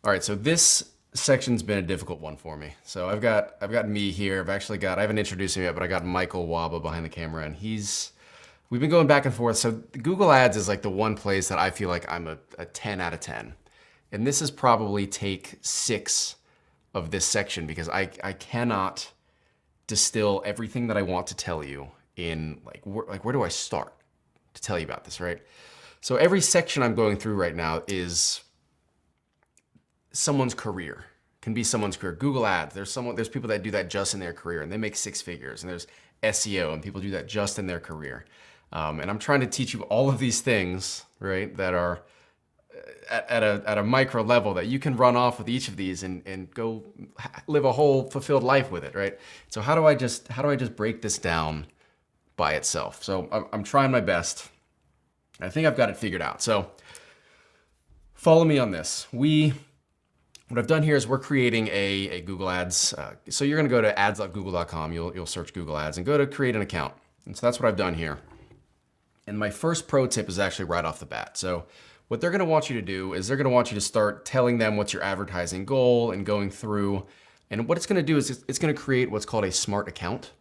All right, so this section's been a difficult one for me. So I've got me here. I haven't introduced him yet, but I got Michael Waba behind the camera, and we've been going back and forth. So Google Ads is like the one place that I feel like I'm a 10 out of 10. And this is probably take 6 of this section because I cannot distill everything that I want to tell you in where do I start to tell you about this, right? So every section I'm going through right now is someone's career. Can be someone's career. Google Ads, there's people that do that just in their career and they make 6 figures. And there's SEO and people do that just in their career. And I'm trying to teach you all of these things, right, that are at a micro level that you can run off with each of these and go live a whole fulfilled life with it, right? So how do I just break this down by itself? So I'm trying my best. I think I've got it figured out. So follow me on this. What I've done here is we're creating a Google Ads. So you're gonna go to ads.google.com, you'll search Google Ads and go to create an account. And so that's what I've done here. And my first pro tip is actually right off the bat. So what they're gonna want you to do is they're gonna want you to start telling them what's your advertising goal and going through. And what it's gonna do is it's gonna create what's called a smart account.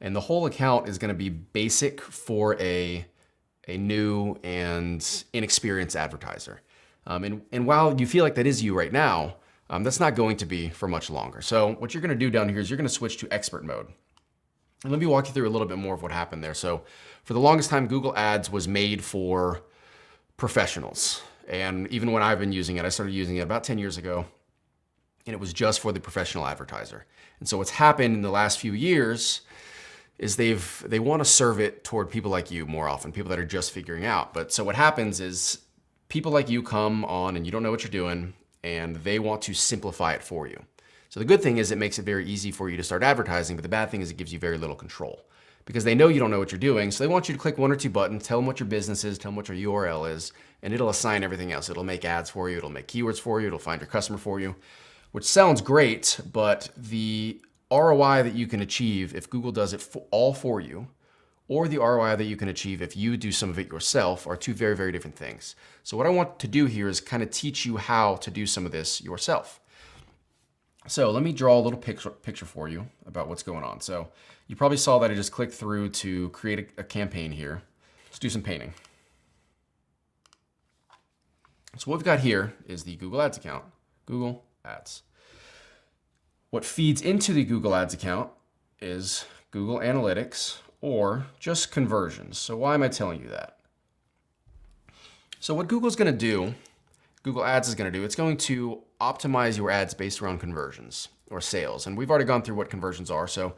And the whole account is gonna be basic for a new and inexperienced advertiser. And while you feel like that is you right now, that's not going to be for much longer. So what you're gonna do down here is you're gonna switch to expert mode. And let me walk you through a little bit more of what happened there. So for the longest time, Google Ads was made for professionals. And even when I've been using it, I started using it about 10 years ago, and it was just for the professional advertiser. And so what's happened in the last few years is they want to serve it toward people like you more often, people that are just figuring out. But so what happens is people like you come on and you don't know what you're doing, and they want to simplify it for you. So the good thing is it makes it very easy for you to start advertising, but the bad thing is it gives you very little control because they know you don't know what you're doing. So they want you to click 1 or 2 buttons, tell them what your business is, tell them what your URL is, and it'll assign everything else. It'll make ads for you, it'll make keywords for you, it'll find your customer for you, which sounds great, but the ROI that you can achieve if Google does it all for you, or the ROI that you can achieve if you do some of it yourself, are 2 very, very different things. So what I want to do here is kind of teach you how to do some of this yourself. So let me draw a little picture for you about what's going on. So you probably saw that I just clicked through to create a campaign here. Let's do some painting. So what we've got here is the Google Ads account, Google Ads. What feeds into the Google Ads account is Google Analytics or just conversions. So why am I telling you that? So what Google's gonna do, Google Ads is gonna do, it's going to optimize your ads based around conversions or sales. And we've already gone through what conversions are, so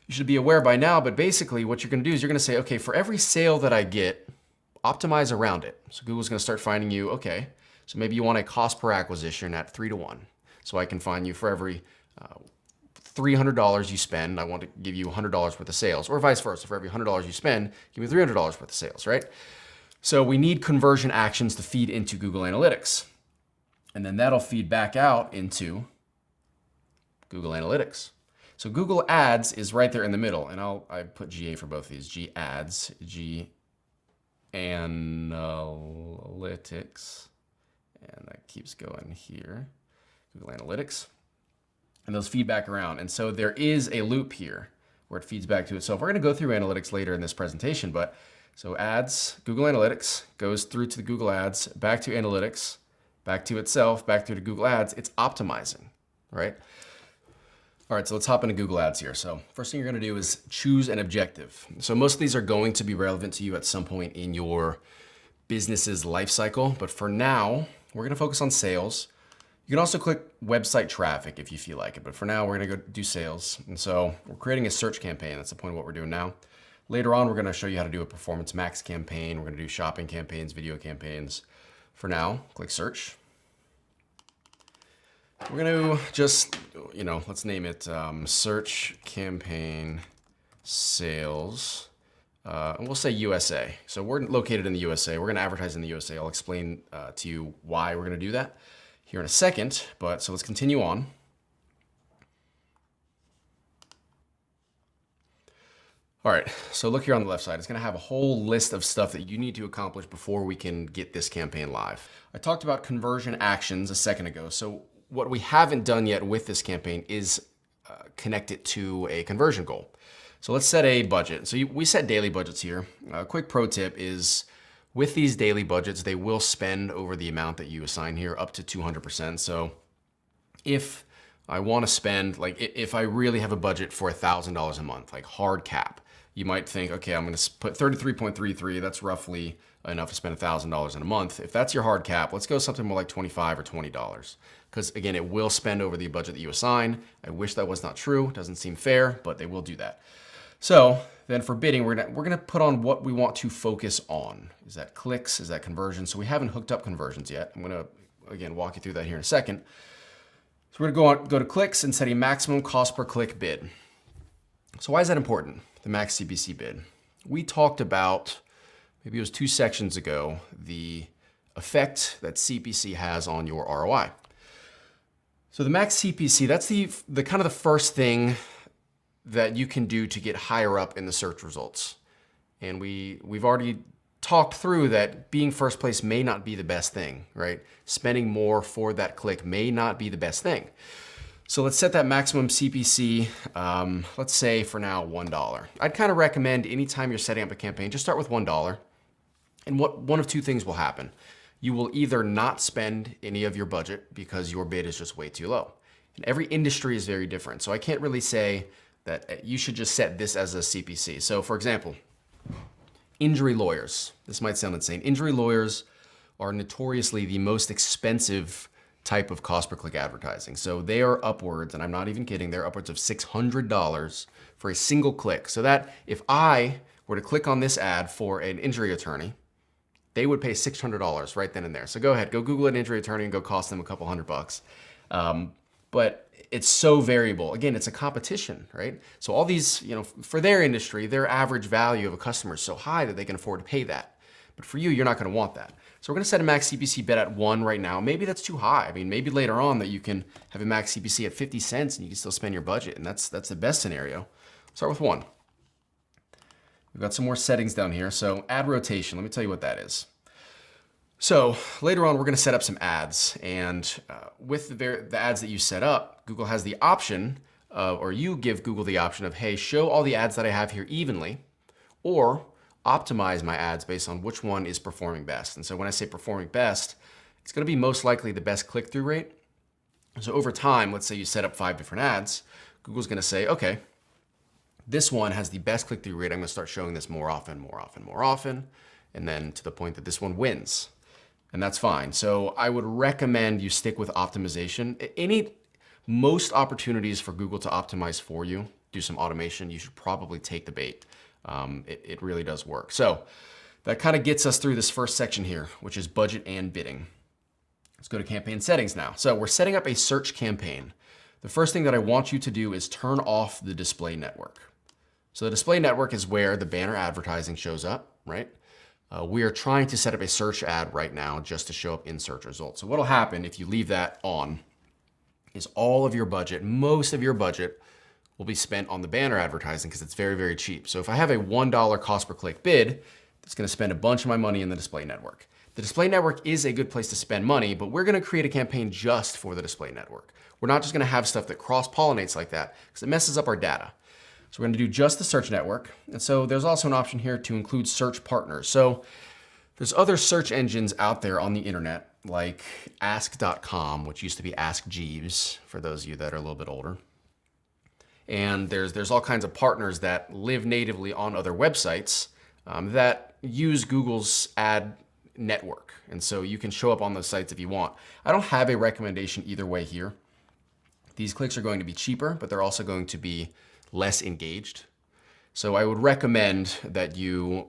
you should be aware by now, but basically what you're gonna do is you're gonna say, okay, for every sale that I get, optimize around it. So Google's gonna start finding you, okay, so maybe you want a cost per acquisition at 3 to 1. So I can find you for every $300 you spend, I want to give you $100 worth of sales, or vice versa. For every $100 you spend, give me $300 worth of sales, right? So we need conversion actions to feed into Google Analytics. And then that'll feed back out into Google Analytics. So Google Ads is right there in the middle. And I put GA for both of these, G Ads, G Analytics. And that keeps going here, Google Analytics. And those feed back around. And so there is a loop here where it feeds back to itself. We're gonna go through analytics later in this presentation, but so ads, Google Analytics goes through to the Google Ads, back to analytics, back to itself, back through to Google Ads. It's optimizing, right? All right, so let's hop into Google Ads here. So first thing you're gonna do is choose an objective. So most of these are going to be relevant to you at some point in your business's life cycle, but for now, we're gonna focus on sales. You can also click website traffic if you feel like it, but for now we're gonna go do sales. And so we're creating a search campaign. That's the point of what we're doing now. Later on, we're gonna show you how to do a performance max campaign. We're gonna do shopping campaigns, video campaigns. For now, click search. We're gonna just, let's name it search campaign sales. And we'll say USA. So we're located in the USA. We're gonna advertise in the USA. I'll explain to you why we're gonna do that here in a second, but so let's continue on. All right, so look here on the left side. It's gonna have a whole list of stuff that you need to accomplish before we can get this campaign live. I talked about conversion actions a second ago. So what we haven't done yet with this campaign is connect it to a conversion goal. So let's set a budget. So we set daily budgets here. A quick pro tip is with these daily budgets, they will spend over the amount that you assign here up to 200%. So if I want to spend, like if I really have a budget for $1,000 a month, like hard cap, you might think, okay, I'm going to put 33.33. That's roughly enough to spend $1,000 in a month. If that's your hard cap, let's go something more like $25 or $20. Because again, it will spend over the budget that you assign. I wish that was not true. It doesn't seem fair, but they will do that. So then for bidding, we're gonna put on what we want to focus on. Is that clicks? Is that conversion? So we haven't hooked up conversions yet. I'm gonna, again, walk you through that here in a second. So we're gonna go to clicks and set a maximum cost per click bid. So why is that important, the max CPC bid? We talked about, maybe it was 2 sections ago, the effect that CPC has on your ROI. So the max CPC, that's the kind of the first thing that you can do to get higher up in the search results. And we've already talked through that being first place may not be the best thing, right? Spending more for that click may not be the best thing. So let's set that maximum CPC, let's say for now $1. I'd kind of recommend anytime you're setting up a campaign, just start with $1. And one of 2 things will happen. You will either not spend any of your budget because your bid is just way too low. And every industry is very different. So I can't really say that you should just set this as a CPC. So for example, injury lawyers. This might sound insane. Injury lawyers are notoriously the most expensive type of cost per click advertising. So they are upwards, and I'm not even kidding, they're upwards of $600 for a single click. So that if I were to click on this ad for an injury attorney, they would pay $600 right then and there. So go ahead, go Google an injury attorney and go cost them a couple $100. But it's so variable. Again, it's a competition, right? So all these, for their industry, their average value of a customer is so high that they can afford to pay that. But for you, you're not gonna want that. So we're gonna set a max CPC bet at 1 right now. Maybe that's too high. I mean, maybe later on that you can have a max CPC at 50 cents and you can still spend your budget, and that's the best scenario. Start with 1. We've got some more settings down here. So ad rotation, let me tell you what that is. So later on, we're gonna set up some ads, and with the ads that you set up, Google has the option or you give Google the option of, hey, show all the ads that I have here evenly, or optimize my ads based on which one is performing best. And so when I say performing best, it's gonna be most likely the best click-through rate. So over time, let's say you set up 5 different ads, Google's gonna say, okay, this one has the best click-through rate. I'm gonna start showing this more often, and then to the point that this one wins. And that's fine. So I would recommend you stick with optimization. Most opportunities for Google to optimize for you, do some automation, you should probably take the bait. It really does work. So that kind of gets us through this first section here, which is budget and bidding. Let's go to campaign settings now. So we're setting up a search campaign. The first thing that I want you to do is turn off the display network. So the display network is where the banner advertising shows up, right? We are trying to set up a search ad right now just to show up in search results. So what'll happen if you leave that on is all of your budget, most of your budget will be spent on the banner advertising because it's very, very cheap. So if I have a $1 cost per click bid, it's gonna spend a bunch of my money in the display network. The display network is a good place to spend money, but we're gonna create a campaign just for the display network. We're not just gonna have stuff that cross-pollinates like that because it messes up our data. So we're gonna do just the search network. And so there's also an option here to include search partners. So there's other search engines out there on the internet, like ask.com, which used to be Ask Jeeves, for those of you that are a little bit older. And there's all kinds of partners that live natively on other websites that use Google's ad network. And so you can show up on those sites if you want. I don't have a recommendation either way here. These clicks are going to be cheaper, but they're also going to be less engaged. So I would recommend that you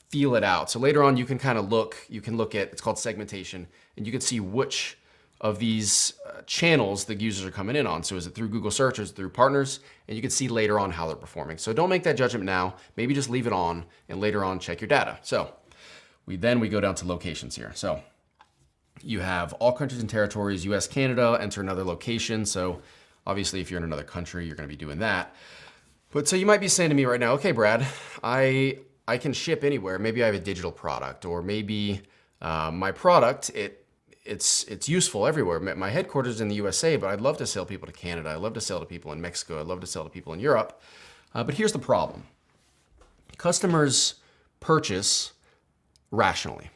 feel it out. So later on you can kind of look at, it's called segmentation, and you can see which of these channels the users are coming in on. So is it through Google search or is it through partners? And you can see later on how they're performing. So don't make that judgment now, maybe just leave it on and later on check your data. So we go down to locations here. So you have all countries and territories, US, Canada, enter another location. So obviously, if you're in another country, you're gonna be doing that. But so you might be saying to me right now, okay, Brad, I can ship anywhere. Maybe I have a digital product, or maybe my product, it's useful everywhere. My headquarters is in the USA, but I'd love to sell people to Canada. I'd love to sell to people in Mexico. I'd love to sell to people in Europe. But here's the problem. Customers purchase rationally,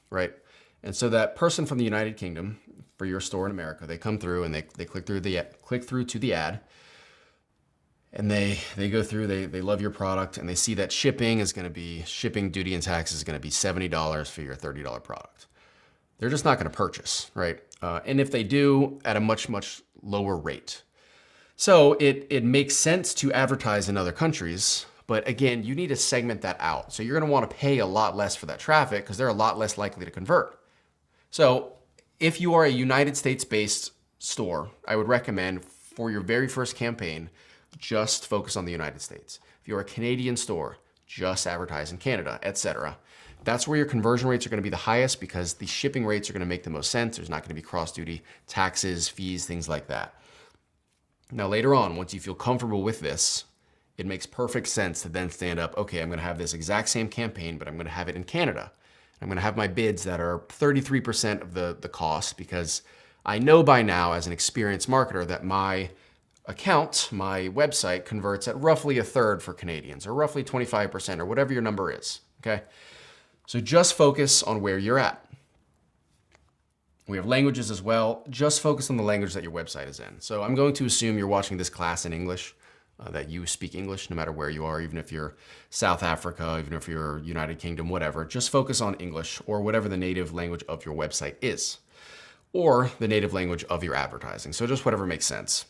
right? And so that person from the United Kingdom for your store in America, they come through and they click through to the ad, and they go through, they love your product, and they see that shipping, duty, and taxes is going to be $70 for your $30 product. They're just not going to purchase, right? And if they do, at a much, much lower rate. So it makes sense to advertise in other countries, but again, you need to segment that out. So you're going to want to pay a lot less for that traffic because they're a lot less likely to convert. So if you are a United States-based store, I would recommend for your very first campaign, just focus on the United States. If you're a Canadian store, just advertise in Canada, etc. That's where your conversion rates are going to be the highest because the shipping rates are going to make the most sense. There's not going to be cross-duty, taxes, fees, things like that. Now later on, once you feel comfortable with this, it makes perfect sense to then stand up, okay, I'm going to have this exact same campaign, but I'm going to have it in Canada. I'm going to have my bids that are 33% of the cost because I know by now as an experienced marketer that my account, my website converts at roughly a third for Canadians or roughly 25% or whatever your number is, okay? So just focus on where you're at. We have languages as well. Just focus on the language that your website is in. So I'm going to assume you're watching this class in English, that you speak English no matter where you are, even if you're South Africa, even if you're United Kingdom, whatever. Just focus on English or whatever the native language of your website is, or the native language of your advertising. So just whatever makes sense.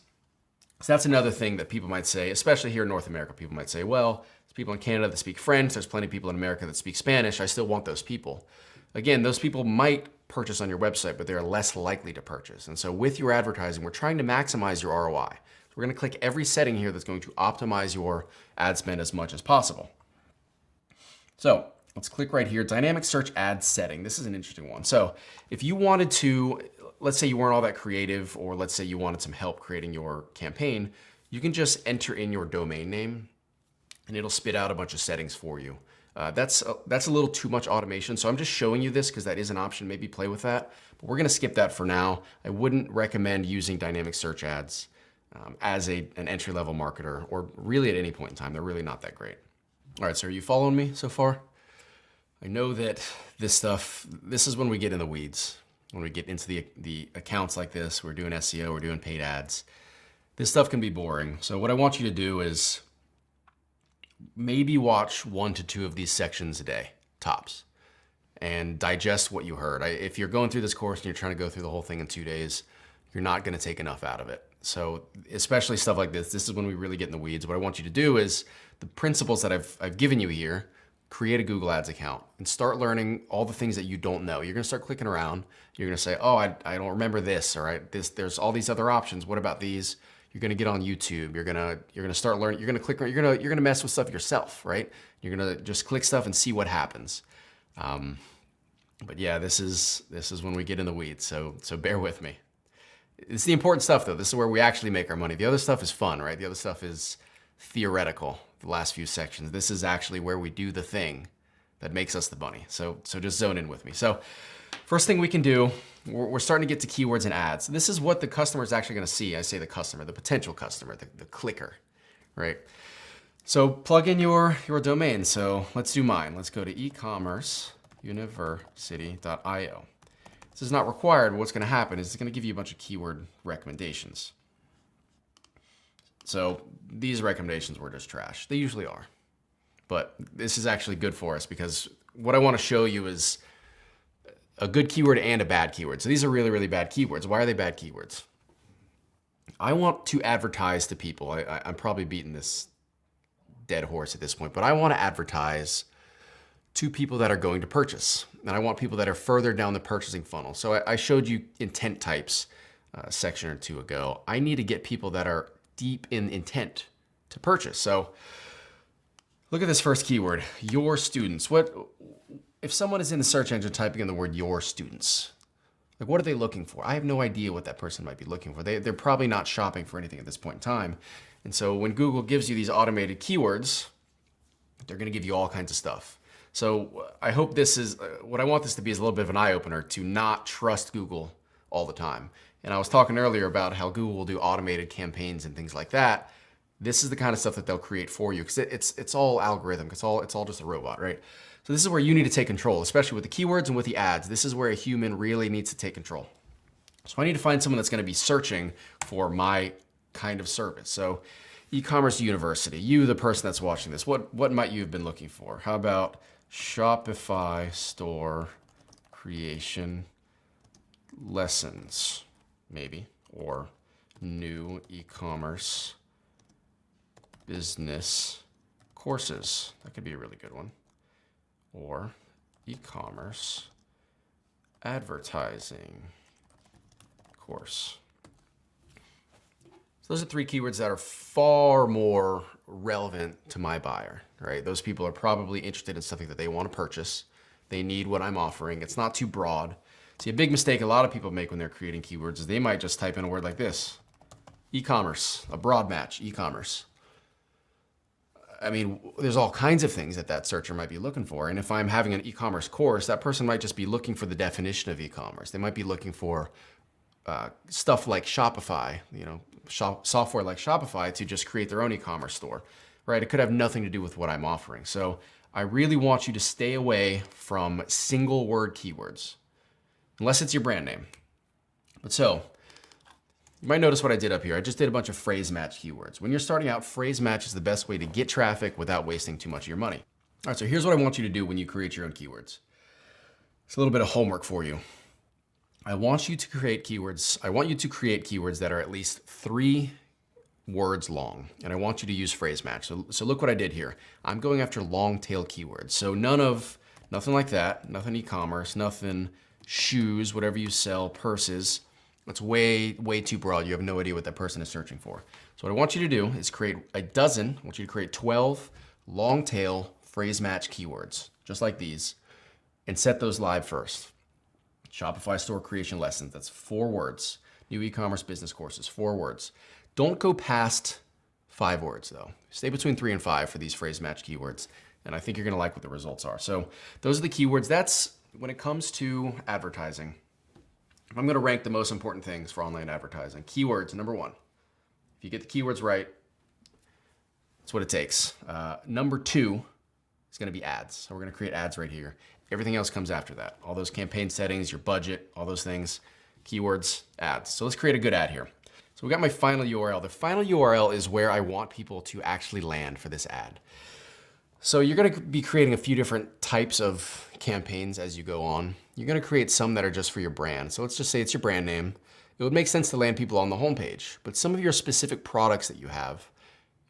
So that's another thing that people might say, especially here in North America. People might say, well, there's people in Canada that speak French. There's plenty of people in America that speak Spanish. I still want those people. Again, those people might purchase on your website, but they're less likely to purchase. And so with your advertising, we're trying to maximize your ROI. So we're going to click every setting here that's going to optimize your ad spend as much as possible. So let's click right here, dynamic search ad setting. This is an interesting one. So if you wanted to, let's say you weren't all that creative, or let's say you wanted some help creating your campaign, you can just enter in your domain name and it'll spit out a bunch of settings for you. That's a little too much automation. So I'm just showing you this because that is an option. Maybe play with that, but we're going to skip that for now. I wouldn't recommend using dynamic search ads as an entry-level marketer, or really at any point in time. They're really not that great. All right, so are you following me so far? I know that this is when we get in the weeds. When we get into the accounts like this, we're doing SEO, we're doing paid ads. This stuff can be boring. So what I want you to do is maybe watch 1 to 2 of these sections a day, tops, and digest what you heard. If you're going through this course and you're trying to go through the whole thing in 2 days, you're not going to take enough out of it. So especially stuff like this is when we really get in the weeds. What I want you to do is the principles that I've given you here. Create a Google Ads account and start learning all the things that you don't know. You're gonna start clicking around. You're gonna say, oh, I don't remember this, all right? There's all these other options. What about these? You're gonna get on YouTube. You're gonna start learning. You're gonna click. You're gonna mess with stuff yourself, right? You're gonna just click stuff and see what happens. But yeah, this is when we get in the weeds. So bear with me. It's the important stuff though. This is where we actually make our money. The other stuff is fun, right? The other stuff is theoretical. The last few sections. This is actually where we do the thing that makes us the money. So just zone in with me. So first thing we can do, we're starting to get to keywords and ads. This is what the customer is actually going to see. I say the customer, the potential customer, the clicker, right? So plug in your domain. So let's do mine. Let's go to ecommerceuniversity.io. This is not required, but what's going to happen is it's going to give you a bunch of keyword recommendations. So these recommendations were just trash. They usually are. But this is actually good for us because what I want to show you is a good keyword and a bad keyword. So these are really, really bad keywords. Why are they bad keywords? I want to advertise to people. I'm probably beating this dead horse at this point, but I want to advertise to people that are going to purchase. And I want people that are further down the purchasing funnel. So I showed you intent types a section or two ago. I need to get people that are deep in intent to purchase. So look at this first keyword, your students. What if someone is in the search engine typing in the word your students? Like, what are they looking for? I have no idea what that person might be looking for. They're probably not shopping for anything at this point in time. And so when Google gives you these automated keywords, they're going to give you all kinds of stuff. So I hope this is, what I want this to be is a little bit of an eye-opener to not trust Google all the time. And I was talking earlier about how Google will do automated campaigns and things like that. This is the kind of stuff that they'll create for you because it's all algorithmic. It's all just a robot, right? So this is where you need to take control, especially with the keywords and with the ads. This is where a human really needs to take control. So I need to find someone that's going to be searching for my kind of service. So e-commerce university, you, the person that's watching this, what might you have been looking for? How about Shopify store creation lessons, maybe, or new e-commerce business courses? That could be a really good one. Or e-commerce advertising course. So those are 3 keywords that are far more relevant to my buyer, right? Those people are probably interested in something that they want to purchase. They need what I'm offering. It's not too broad. See, a big mistake a lot of people make when they're creating keywords is they might just type in a word like this: e-commerce, a broad match, e-commerce. I mean, there's all kinds of things that searcher might be looking for. And if I'm having an e-commerce course, that person might just be looking for the definition of e-commerce. They might be looking for stuff like Shopify, software like Shopify to just create their own e-commerce store, right? It could have nothing to do with what I'm offering. So I really want you to stay away from single word keywords, unless it's your brand name. But so, you might notice what I did up here. I just did a bunch of phrase match keywords. When you're starting out, phrase match is the best way to get traffic without wasting too much of your money. All right, so here's what I want you to do when you create your own keywords. It's a little bit of homework for you. I want you to create keywords that are at least 3 words long, and I want you to use phrase match. So look what I did here. I'm going after long tail keywords. So nothing like that, nothing e-commerce, nothing shoes, whatever you sell, purses. That's way too broad. You have no idea what that person is searching for. So what I want you to do is create I want you to create 12 long tail phrase match keywords, just like these, and set those live first. Shopify store creation lessons, that's 4 words. New e-commerce business courses, 4 words. Don't go past 5 words though. Stay between 3 and 5 for these phrase match keywords, and I think you're gonna like what the results are. So those are the keywords. That's when it comes to advertising. If I'm gonna rank the most important things for online advertising, keywords, number 1. If you get the keywords right, that's what it takes. Number 2 is gonna be ads. So we're gonna create ads right here. Everything else comes after that. All those campaign settings, your budget, all those things, keywords, ads. So let's create a good ad here. So we got my final URL. The final URL is where I want people to actually land for this ad. So you're gonna be creating a few different types of campaigns as you go on. You're gonna create some that are just for your brand. So let's just say it's your brand name. It would make sense to land people on the homepage, but some of your specific products that you have,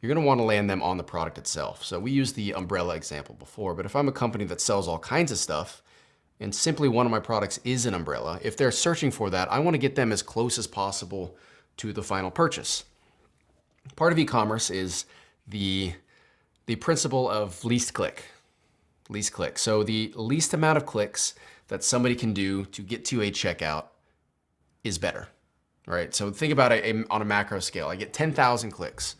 you're gonna wanna land them on the product itself. So we used the umbrella example before, but if I'm a company that sells all kinds of stuff, and simply one of my products is an umbrella, if they're searching for that, I wanna get them as close as possible to the final purchase. Part of e-commerce is the principle of least click. So the least amount of clicks that somebody can do to get to a checkout is better, right? So think about it on a macro scale. I get 10,000 clicks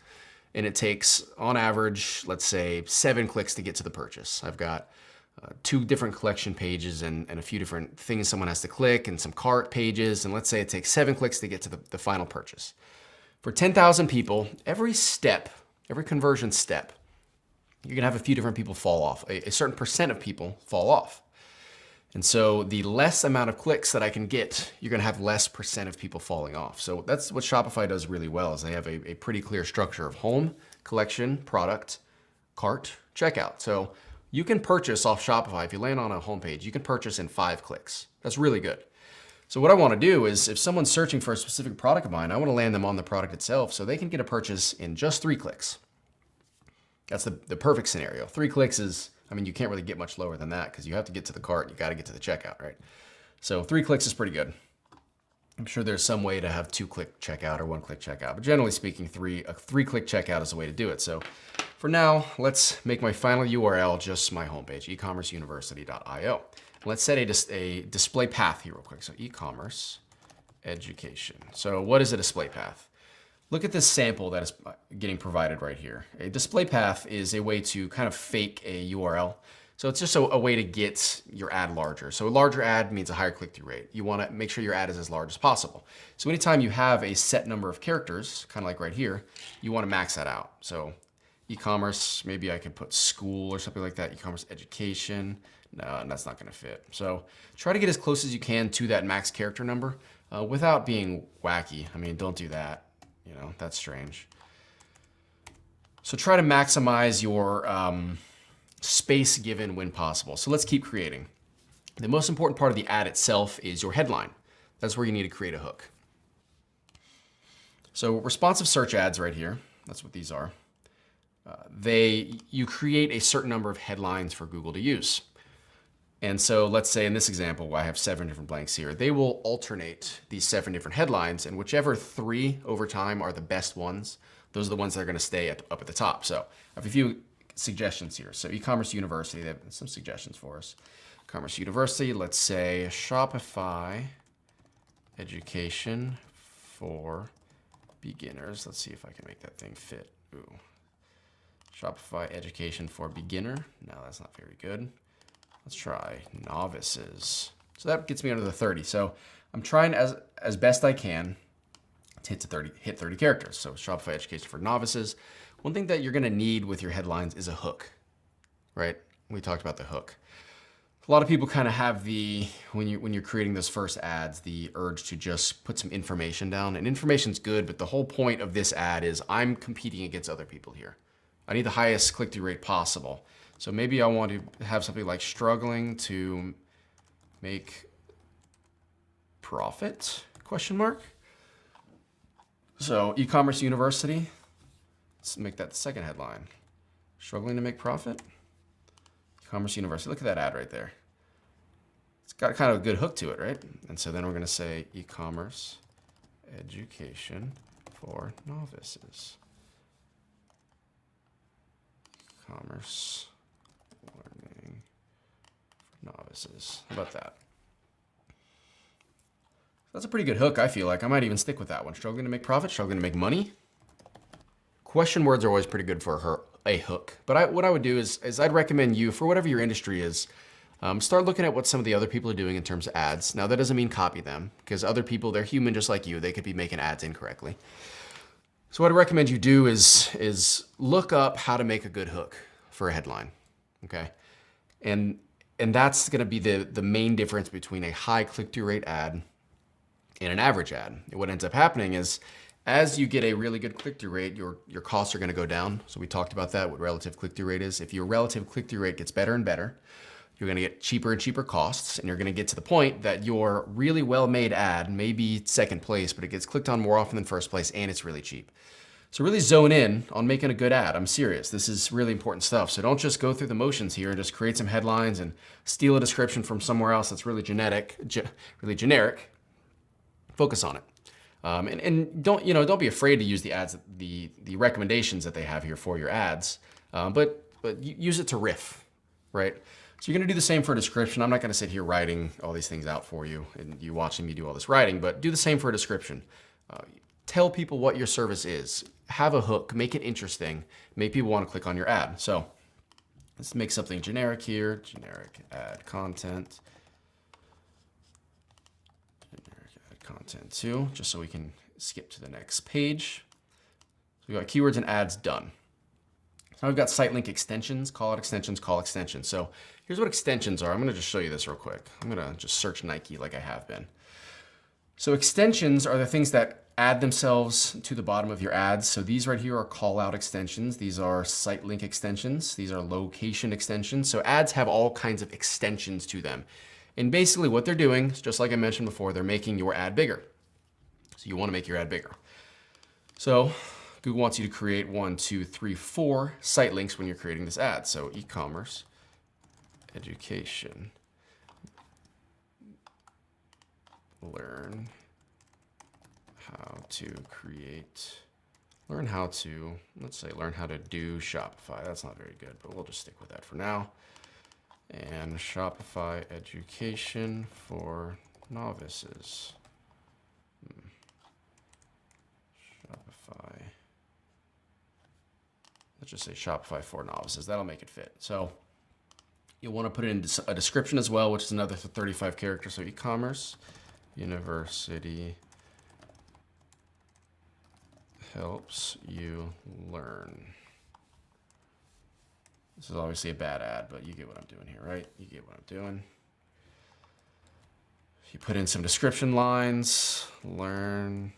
and it takes on average, let's say 7 clicks to get to the purchase. I've got 2 different collection pages and a few different things someone has to click and some cart pages. And let's say it takes 7 clicks to get to the final purchase. For 10,000 people, every conversion step, you're gonna have a few different people fall off. A certain percent of people fall off. And so the less amount of clicks that I can get, you're gonna have less percent of people falling off. So that's what Shopify does really well, is they have a pretty clear structure of home, collection, product, cart, checkout. So you can purchase off Shopify. If you land on a homepage, you can purchase in 5 clicks. That's really good. So what I wanna do is, if someone's searching for a specific product of mine, I wanna land them on the product itself so they can get a purchase in just 3 clicks. That's the perfect scenario. 3 clicks is, you can't really get much lower than that because you have to get to the cart, you gotta get to the checkout, right? So 3 clicks is pretty good. I'm sure there's some way to have 2-click checkout or 1-click checkout, but generally speaking, a 3-click checkout is the way to do it. So for now, let's make my final URL just my homepage, ecommerceuniversity.io. Let's set a display path here real quick. So e-commerce education. So what is a display path? Look at this sample that is getting provided right here. A display path is a way to kind of fake a URL. So it's just a way to get your ad larger. So a larger ad means a higher click-through rate. You want to make sure your ad is as large as possible. So anytime you have a set number of characters, kind of like right here, you want to max that out. So e-commerce, maybe I could put school or something like that. E-commerce education, no, that's not going to fit. So try to get as close as you can to that max character number without being wacky. I mean, don't do that. You know, that's strange. So try to maximize your space given when possible. So let's keep creating. The most important part of the ad itself is your headline. That's where you need to create a hook. So responsive search ads right here, that's what these are. You create a certain number of headlines for Google to use. And so let's say in this example, I have 7 different blanks here. They will alternate these 7 different headlines, and whichever 3 over time are the best ones, those are the ones that are going to stay up at the top. So I have a few suggestions here. So Ecommerce University, they have some suggestions for us. Ecommerce University, let's say Shopify education for beginners. Let's see if I can make that thing fit. Ooh. Shopify education for beginner. No, that's not very good. Let's try novices. So that gets me under the 30. So I'm trying as best I can to hit 30 characters. So Shopify education for novices. One thing that you're going to need with your headlines is a hook, right? We talked about the hook. A lot of people kind of have when you're creating those first ads, the urge to just put some information down. And information's good, but the whole point of this ad is I'm competing against other people here. I need the highest click-through rate possible. So maybe I want to have something like struggling to make profit, question mark. So e-commerce university, let's make that the second headline. Struggling to make profit? E-commerce university, look at that ad right there. It's got kind of a good hook to it, right? And so then we're gonna say e-commerce education for novices. E-commerce learning for novices. How about that? That's a pretty good hook, I feel like. I might even stick with that one. Struggling to make profit, struggling to make money. Question words are always pretty good for a hook. But what I would do is I'd recommend you, for whatever your industry is, start looking at what some of the other people are doing in terms of ads. Now, that doesn't mean copy them, because other people, they're human just like you. They could be making ads incorrectly. So what I recommend you do is look up how to make a good hook for a headline, okay? And that's gonna be the main difference between a high click-through rate ad and an average ad. And what ends up happening is, as you get a really good click-through rate, your costs are gonna go down. So we talked about that, what relative click-through rate is. If your relative click-through rate gets better and better, you're gonna get cheaper and cheaper costs, and you're gonna get to the point that your really well-made ad may be second place, but it gets clicked on more often than first place, and it's really cheap. So really zone in on making a good ad. I'm serious. This is really important stuff. So don't just go through the motions here and just create some headlines and steal a description from somewhere else that's really really generic. Focus on it. And don't be afraid to use the ads, the recommendations that they have here for your ads, but use it to riff, right? So you're gonna do the same for a description. I'm not gonna sit here writing all these things out for you and you watching me do all this writing, but do the same for a description. Tell people what your service is. Have a hook, make it interesting, make people wanna click on your ad. So let's make something generic here, generic ad content. Content too, just so we can skip to the next page. So we got keywords and ads done. So now we've got site link extensions, call out extensions, call extensions. So here's what extensions are. I'm gonna just show you this real quick. I'm gonna just search Nike like I have been. So extensions are the things that add themselves to the bottom of your ads. So these right here are call out extensions. These are site link extensions. These are location extensions. So ads have all kinds of extensions to them. And basically what they're doing, just like I mentioned before, they're making your ad bigger. So you wanna make your ad bigger. So Google wants you to create 1, 2, 3, 4 site links when you're creating this ad. So e-commerce, education, learn how to do Shopify. That's not very good, but we'll just stick with that for now. And Shopify education for novices. Shopify. Let's just say Shopify for novices. That'll make it fit. So You'll want to put in a description as well, which is another 35 characters. So e-commerce, university helps you learn. This is obviously a bad ad, but you get what I'm doing here, right? You get what I'm doing. You put in some description lines, learn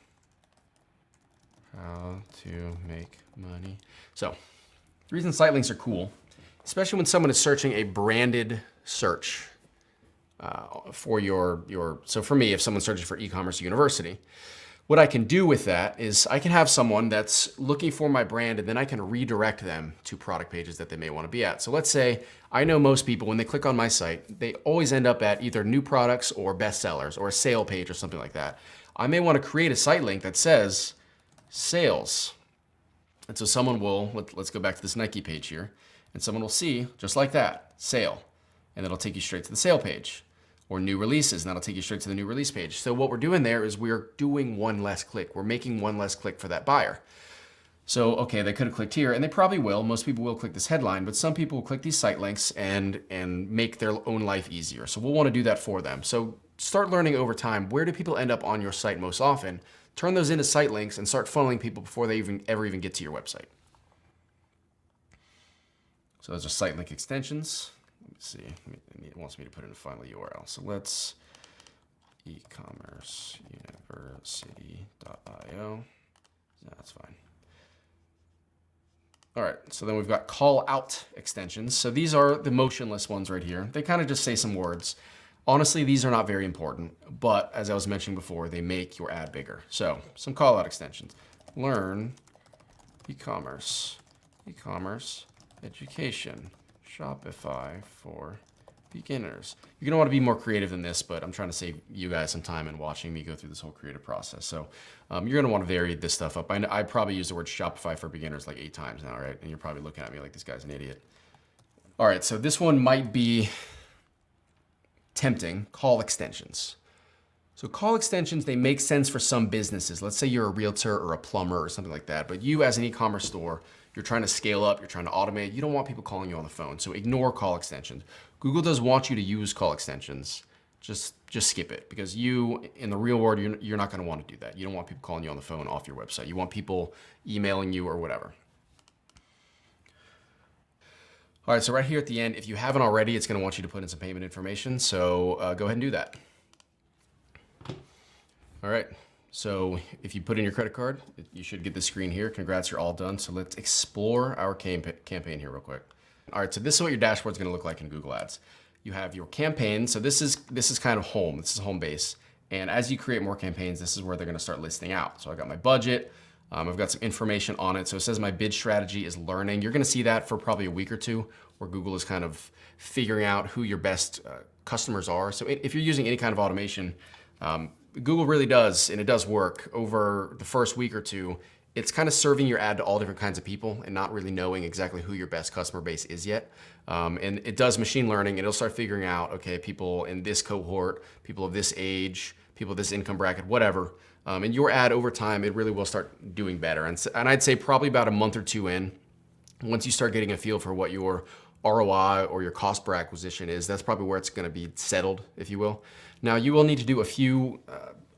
how to make money. So the reason site links are cool, especially when someone is searching a branded search for so for me, if someone's searching for e-commerce university, what I can do with that is I can have someone that's looking for my brand, and then I can redirect them to product pages that they may want to be at. So let's say I know most people, when they click on my site, they always end up at either new products or bestsellers or a sale page or something like that. I may want to create a site link that says sales. And so someone will, let's go back to this Nike page here, and someone will see, just like that, sale. And that'll take you straight to the sale page. Or new releases, and that'll take you straight to the new release page. So what we're doing there is we're doing one less click. We're making one less click for that buyer. So, okay, they could have clicked here, and they probably will. Most people will click this headline, but some people will click these site links and make their own life easier. So we'll want to do that for them. So start learning over time, where do people end up on your site most often? Turn those into site links and start funneling people before they ever get to your website. So those are site link extensions. Let me see, it wants me to put in a final URL. So let's ecommerceuniversity.io. That's fine. All right, so then we've got call out extensions. So these are the motionless ones right here. They kind of just say some words. Honestly, these are not very important, but as I was mentioning before, they make your ad bigger. So some call out extensions. Learn e-commerce, education, Shopify for beginners. You're gonna want to be more creative than this, but I'm trying to save you guys some time in watching me go through this whole creative process. So you're gonna want to vary this stuff up. I probably use the word Shopify for beginners like 8 times now, right? And you're probably looking at me like this guy's an idiot. All right, so this one might be tempting, call extensions. So call extensions, they make sense for some businesses. Let's say you're a realtor or a plumber or something like that, but you as an e-commerce store, you're trying to scale up, you're trying to automate, you don't want people calling you on the phone. So ignore call extensions. Google does want you to use call extensions. Just skip it, because you, in the real world, you're not gonna want to do that. You don't want people calling you on the phone off your website. You want people emailing you or whatever. All right, so right here at the end, if you haven't already, it's gonna want you to put in some payment information. So go ahead and do that. All right, so if you put in your credit card, you should get the screen here. Congrats, you're all done. So let's explore our campaign here real quick. All right, so this is what your dashboard's gonna look like in Google Ads. You have your campaign. So this is kind of home. This is home base. And as you create more campaigns, this is where they're gonna start listing out. So I got my budget. I've got some information on it. So it says my bid strategy is learning. You're gonna see that for probably a week or two, where Google is kind of figuring out who your best customers are. So if you're using any kind of automation, Google really does, and it does work over the first week or two. It's kind of serving your ad to all different kinds of people and not really knowing exactly who your best customer base is yet. And it does machine learning, and it'll start figuring out, okay, people in this cohort, people of this age, people of this income bracket, whatever. And your ad over time, it really will start doing better. And I'd say probably about a month or two in, once you start getting a feel for what your ROI or your cost per acquisition is, that's probably where it's gonna be settled, if you will. Now, you will need to do a few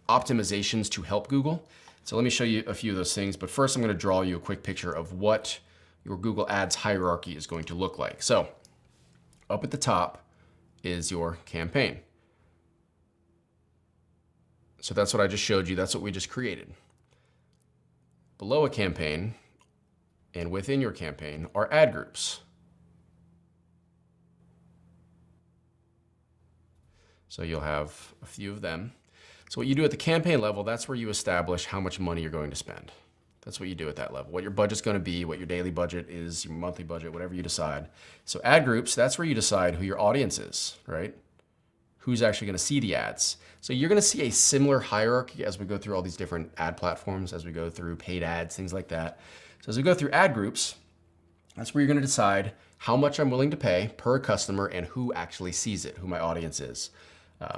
optimizations to help Google. So let me show you a few of those things, but first I'm gonna draw you a quick picture of what your Google Ads hierarchy is going to look like. So up at the top is your campaign. So that's what I just showed you. That's what we just created. Below a campaign and within your campaign are ad groups. So you'll have a few of them. So what you do at the campaign level, that's where you establish how much money you're going to spend. That's what you do at that level. What your budget's gonna be, what your daily budget is, your monthly budget, whatever you decide. So ad groups, that's where you decide who your audience is, right? Who's actually gonna see the ads. So you're gonna see a similar hierarchy as we go through all these different ad platforms, as we go through paid ads, things like that. So as we go through ad groups, that's where you're gonna decide how much I'm willing to pay per customer and who actually sees it, who my audience is.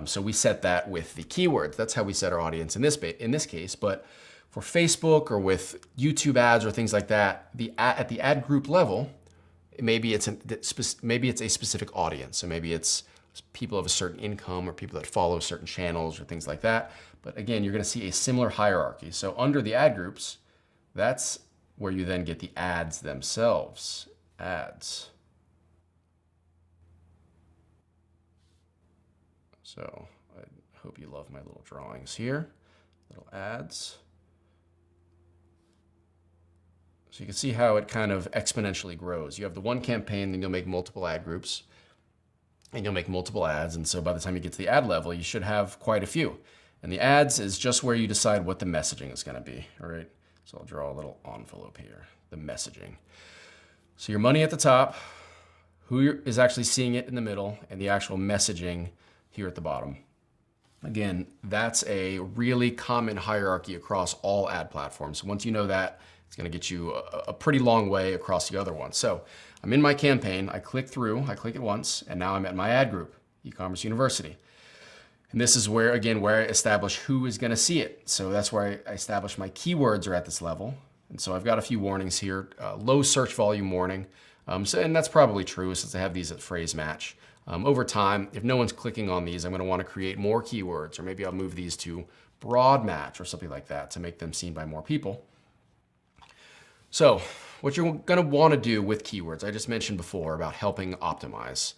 So we set that with the keywords. That's how we set our audience in this case. But for Facebook or with YouTube ads or things like that, at the ad group level, maybe it's a specific audience. So maybe it's people of a certain income or people that follow certain channels or things like that. But again, you're going to see a similar hierarchy. So under the ad groups, that's where you then get the ads themselves. Ads. So I hope you love my little drawings here. Little ads. So you can see how it kind of exponentially grows. You have the one campaign, then you'll make multiple ad groups, and you'll make multiple ads. And so by the time you get to the ad level, you should have quite a few. And the ads is just where you decide what the messaging is going to be. All right. So I'll draw a little envelope here, the messaging. So your money at the top, who is actually seeing it in the middle, and the actual messaging here at the bottom. Again, that's a really common hierarchy across all ad platforms. Once you know that, it's going to get you a pretty long way across the other ones. So I'm in my campaign, I click it once, and now I'm at my ad group, Ecommerce University. And this is where, again, where I establish who is going to see it. So that's where I establish my keywords are at this level. And so I've got a few warnings here. Low search volume warning. And that's probably true since I have these at phrase match. Over time, if no one's clicking on these, I'm going to want to create more keywords, or maybe I'll move these to broad match or something like that to make them seen by more people. So what you're going to want to do with keywords, I just mentioned before about helping optimize.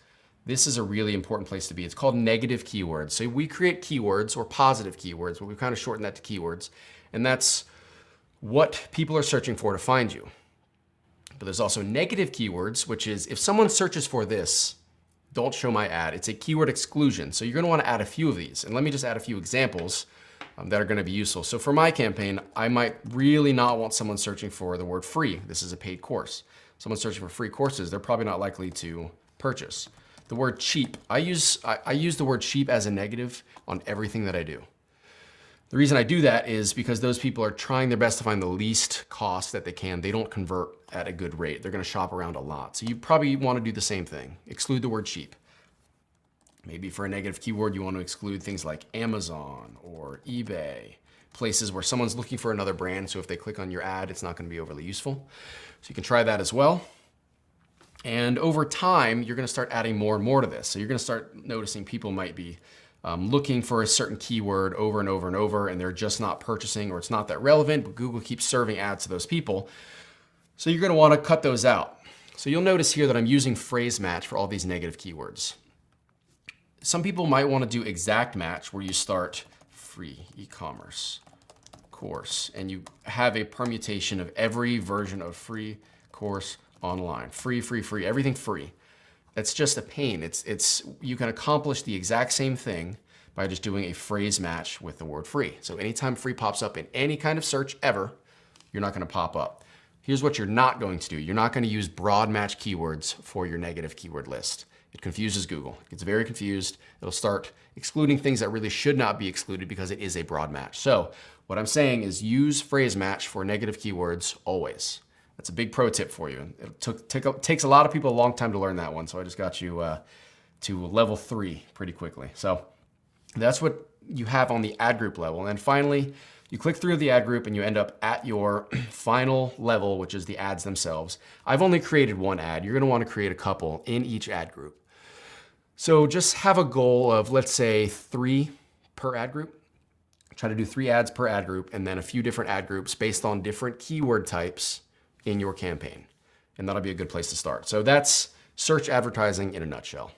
This is a really important place to be. It's called negative keywords. So we create keywords or positive keywords, but we've kind of shortened that to keywords. And that's what people are searching for to find you. But there's also negative keywords, which is if someone searches for this, don't show my ad. It's a keyword exclusion. So you're going to want to add a few of these. And let me just add a few examples that are going to be useful. So for my campaign, I might really not want someone searching for the word free. This is a paid course. Someone searching for free courses, they're probably not likely to purchase. The word cheap, I use the word cheap as a negative on everything that I do. The reason I do that is because those people are trying their best to find the least cost that they can. They don't convert at a good rate. They're going to shop around a lot. So you probably want to do the same thing. Exclude the word cheap. Maybe for a negative keyword, you want to exclude things like Amazon or eBay, places where someone's looking for another brand. So if they click on your ad, it's not going to be overly useful. So you can try that as well. And over time, you're going to start adding more and more to this. So you're going to start noticing people might be looking for a certain keyword over and over and over, and they're just not purchasing, or it's not that relevant, but Google keeps serving ads to those people. So you're going to want to cut those out. So you'll notice here that I'm using phrase match for all these negative keywords. Some people might want to do exact match, where you start free e-commerce course, and you have a permutation of every version of free course online. Free, everything free. That's just a pain. You can accomplish the exact same thing by just doing a phrase match with the word free. So anytime free pops up in any kind of search ever, you're not going to pop up. Here's what you're not going to do. You're not going to use broad match keywords for your negative keyword list. It confuses Google. It gets very confused. It'll start excluding things that really should not be excluded because it is a broad match. So what I'm saying is use phrase match for negative keywords always. That's a big pro tip for you. It takes a lot of people a long time to learn that one, so I just got you to level 3 pretty quickly. So that's what you have on the ad group level. And then finally, you click through the ad group and you end up at your final level, which is the ads themselves. I've only created one ad. You're going to want to create a couple in each ad group. So just have a goal of, let's say, 3 per ad group. Try to do 3 ads per ad group, and then a few different ad groups based on different keyword types in your campaign. And that'll be a good place to start. So that's search advertising in a nutshell.